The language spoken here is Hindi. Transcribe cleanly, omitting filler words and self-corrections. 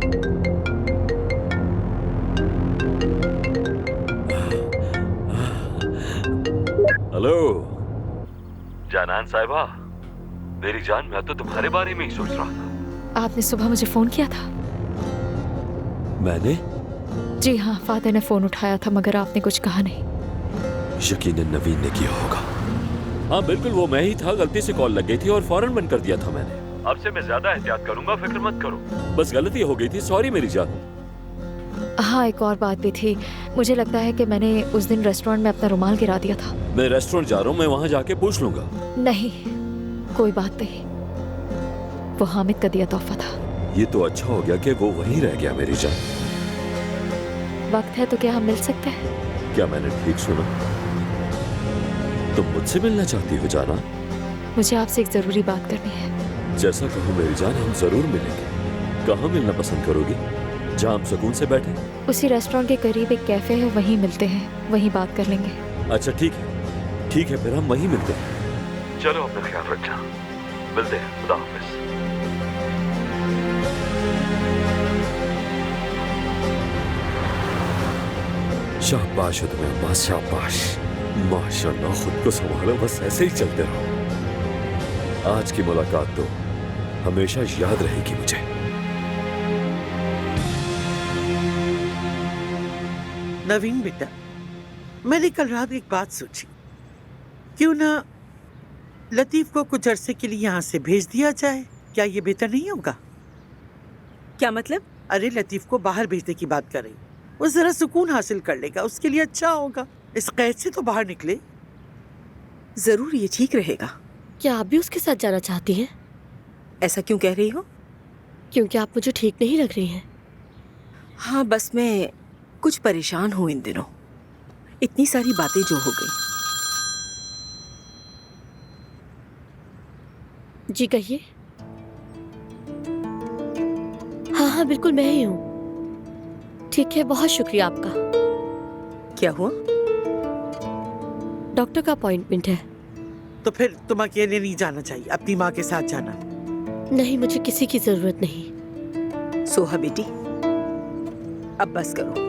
हेलो जानान साहिबा, मेरी जान, मैं तो तुम्हारे बारे में ही सोच रहा था। आपने सुबह मुझे फोन किया था? मैंने? जी हाँ, फादर ने फोन उठाया था मगर आपने कुछ कहा नहीं। यकीनन नवीन ने किया होगा। हाँ बिल्कुल, वो मैं ही था। गलती से कॉल लग गई थी और फौरन बंद कर दिया था मैंने। अब से मैं ज्यादा एहतियात करूंगा, फिक्र मत करो। बस गलती हो गई थी, सॉरी मेरी जान। हाँ, एक और बात भी थी। मुझे लगता है कि मैंने उस दिन रेस्टोरेंट में अपना रुमाल गिरा दिया था। मैं रेस्टोरेंट जा रहा हूँ, मैं वहाँ जाके पूछ लूंगा। नहीं, कोई बात नहीं, वो हामिद का दिया तोहफा था। ये तो अच्छा हो गया कि वो वहीं रह गया मेरी जान। वक्त है तो क्या हम मिल सकते हैं? क्या मैंने ठीक सुना? तुम मुझसे मिलना चाहती हो जाना? मुझे आपसे एक जरूरी बात करनी है। जैसा कहो मेरी जान, हम जरूर मिलेंगे। कहाँ मिलना पसंद करोगी? जहाँ हम सुकून से बैठे। उसी रेस्टोरेंट के करीब एक कैफे है, वहीं मिलते हैं, वहीं बात कर लेंगे। अच्छा ठीक है, फिर हम वहीं मिलते हैं। चलो अपना ख्याल रखना, मिलते हैं। खुदा हाफिज। शाबाश हो तुम्हें अब्बास, शाबाश। माशाल्लाह, खुद को संभालो, बस ऐसे ही चलते रहो। आज की मुलाकात तो हमेशा याद रहेगी मुझे। नवीन बेटा, मैंने कल रात एक बात सोची, क्यों ना लतीफ को कुछ अरसे के लिए यहाँ से भेज दिया जाए। क्या ये बेहतर नहीं होगा? क्या मतलब? अरे लतीफ को बाहर भेजने की बात कर रही, वो जरा सुकून हासिल कर लेगा, उसके लिए अच्छा होगा। इस कैद से तो बाहर निकले। जरूर ये ठीक रहेगा। क्या आप भी उसके साथ जाना चाहती हैं? ऐसा क्यों कह रही हो? क्योंकि आप मुझे ठीक नहीं लग रही हैं। हाँ, बस मैं कुछ परेशान हूँ इन दिनों, इतनी सारी बातें जो हो गई। जी कहिए। हाँ हाँ बिल्कुल, मैं ही हूँ। ठीक है, बहुत शुक्रिया आपका। क्या हुआ? डॉक्टर का अपॉइंटमेंट है। तो फिर तुम अकेले नहीं जाना चाहिए, अपनी माँ के साथ जाना। नहीं, मुझे किसी की जरूरत नहीं। सोहा बेटी, अब बस करो।